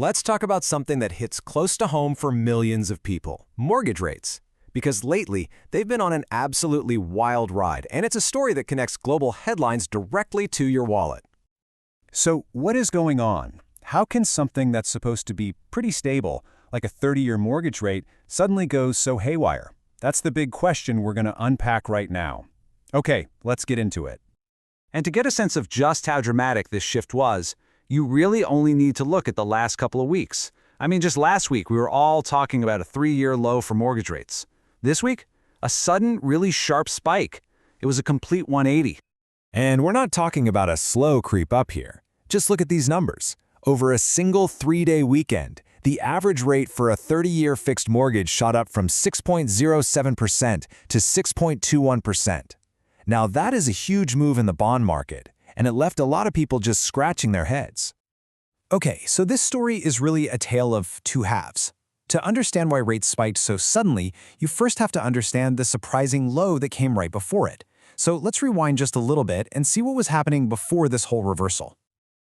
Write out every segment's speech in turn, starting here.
Let's talk about something that hits close to home for millions of people, mortgage rates. Because lately, they've been on an absolutely wild ride, and it's a story that connects global headlines directly to your wallet. So what is going on? How can something that's supposed to be pretty stable, like a 30-year mortgage rate, suddenly go so haywire? That's the big question we're going to unpack right now. Okay, let's get into it. And to get a sense of just how dramatic this shift was, you really only need to look at the last couple of weeks. I mean, just last week, we were all talking about a 3-year low for mortgage rates. This week, a sudden, really sharp spike. It was a complete 180. And we're not talking about a slow creep up here. Just look at these numbers. Over a single 3-day weekend, the average rate for a 30-year fixed mortgage shot up from 6.07% to 6.21%. Now that is a huge move in the bond market, and it left a lot of people just scratching their heads. Okay, so this story is really a tale of two halves. To understand why rates spiked so suddenly, you first have to understand the surprising low that came right before it. So let's rewind just a little bit and see what was happening before this whole reversal.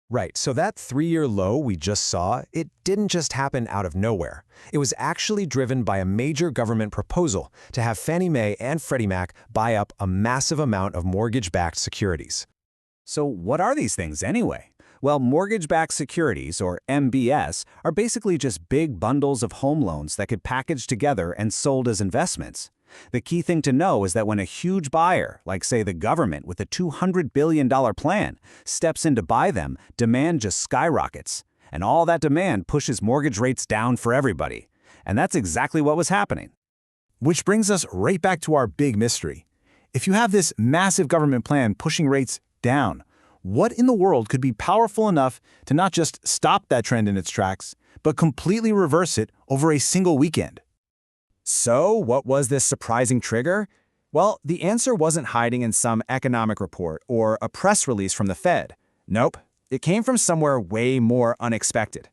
Right, so that 3-year low we just saw, it didn't just happen out of nowhere. It was actually driven by a major government proposal to have Fannie Mae and Freddie Mac buy up a massive amount of mortgage-backed securities. So what are these things anyway? Well, mortgage-backed securities, or MBS, are basically just big bundles of home loans that could package together and sold as investments. The key thing to know is that when a huge buyer, like say the government with a $200 billion plan, steps in to buy them, demand just skyrockets. And all that demand pushes mortgage rates down for everybody. And that's exactly what was happening. Which brings us right back to our big mystery. If you have this massive government plan pushing rates down, what in the world could be powerful enough to not just stop that trend in its tracks, but completely reverse it over a single weekend? So, what was this surprising trigger? Well, the answer wasn't hiding in some economic report or a press release from the Fed. Nope, it came from somewhere way more unexpected.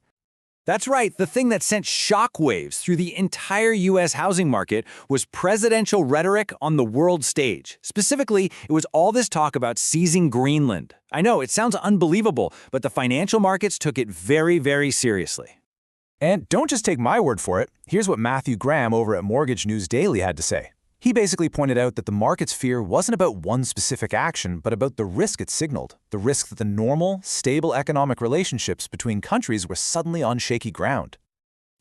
That's right, the thing that sent shockwaves through the entire U.S. housing market was presidential rhetoric on the world stage. Specifically, it was all this talk about seizing Greenland. I know, it sounds unbelievable, but the financial markets took it very, very seriously. And don't just take my word for it. Here's what Matthew Graham over at Mortgage News Daily had to say. He basically pointed out that the market's fear wasn't about one specific action, but about the risk it signaled, the risk that the normal, stable economic relationships between countries were suddenly on shaky ground.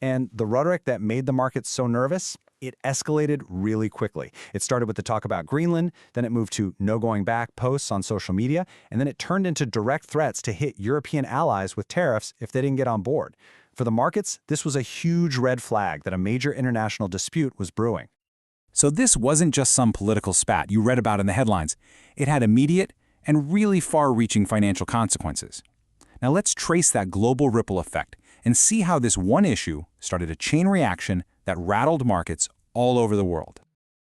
And the rhetoric that made the market so nervous? It escalated really quickly. It started with the talk about Greenland, then it moved to no going back posts on social media, and then it turned into direct threats to hit European allies with tariffs if they didn't get on board. For the markets, this was a huge red flag that a major international dispute was brewing. So this wasn't just some political spat you read about in the headlines. It had immediate and really far-reaching financial consequences. Now let's trace that global ripple effect and see how this one issue started a chain reaction that rattled markets all over the world.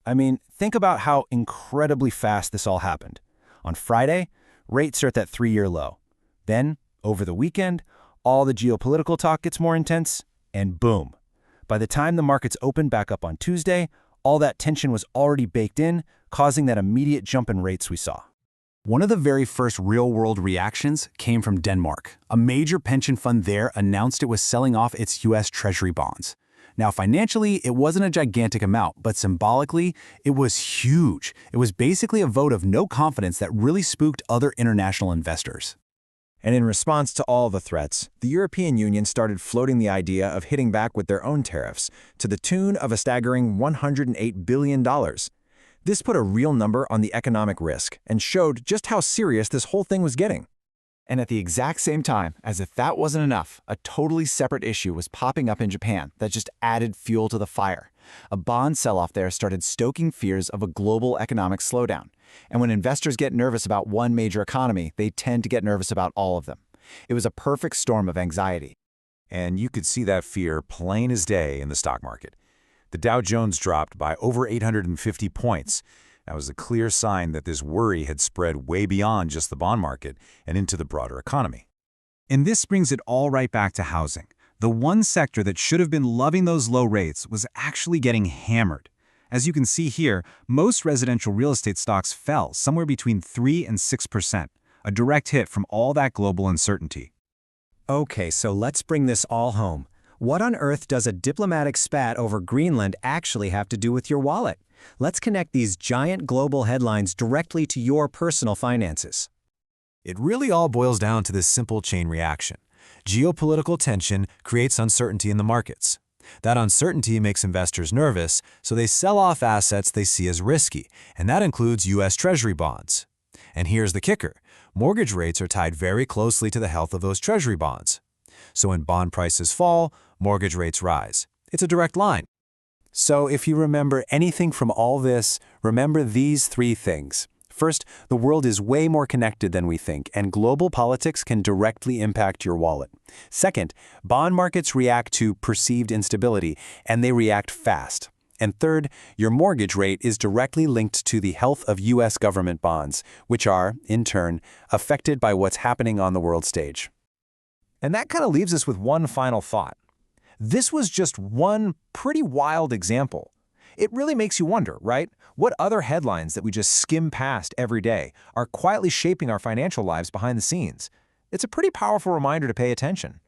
I mean, think about how incredibly fast this all happened. On Friday, rates are at that 3-year low. Then, over the weekend, all the geopolitical talk gets more intense, and boom. By the time the markets opened back up on Tuesday, all that tension was already baked in, causing that immediate jump in rates we saw. One of the very first real-world reactions came from Denmark. A major pension fund there announced it was selling off its U.S. Treasury bonds. Now, financially, it wasn't a gigantic amount, but symbolically, it was huge. It was basically a vote of no confidence that really spooked other international investors. And in response to all the threats, the European Union started floating the idea of hitting back with their own tariffs, to the tune of a staggering $108 billion. This put a real number on the economic risk and showed just how serious this whole thing was getting. And at the exact same time, as if that wasn't enough, a totally separate issue was popping up in Japan that just added fuel to the fire. A bond sell-off there started stoking fears of a global economic slowdown. And when investors get nervous about one major economy, they tend to get nervous about all of them. It was a perfect storm of anxiety. And you could see that fear plain as day in the stock market. The Dow Jones dropped by over 850 points. That was a clear sign that this worry had spread way beyond just the bond market and into the broader economy. And this brings it all right back to housing. The one sector that should have been loving those low rates was actually getting hammered. As you can see here, most residential real estate stocks fell somewhere between 3 and 6%, a direct hit from all that global uncertainty. Okay, so let's bring this all home. What on earth does a diplomatic spat over Greenland actually have to do with your wallet? Let's connect these giant global headlines directly to your personal finances. It really all boils down to this simple chain reaction. Geopolitical tension creates uncertainty in the markets. That uncertainty makes investors nervous, so they sell off assets they see as risky, and that includes U.S. Treasury bonds. And here's the kicker. Mortgage rates are tied very closely to the health of those Treasury bonds. So when bond prices fall, mortgage rates rise. It's a direct line. So if you remember anything from all this, remember these three things. First, the world is way more connected than we think, and global politics can directly impact your wallet. Second, bond markets react to perceived instability, and they react fast. And third, your mortgage rate is directly linked to the health of U.S. government bonds, which are, in turn, affected by what's happening on the world stage. And that kind of leaves us with one final thought. This was just one pretty wild example. It really makes you wonder, right? What other headlines that we just skim past every day are quietly shaping our financial lives behind the scenes? It's a pretty powerful reminder to pay attention.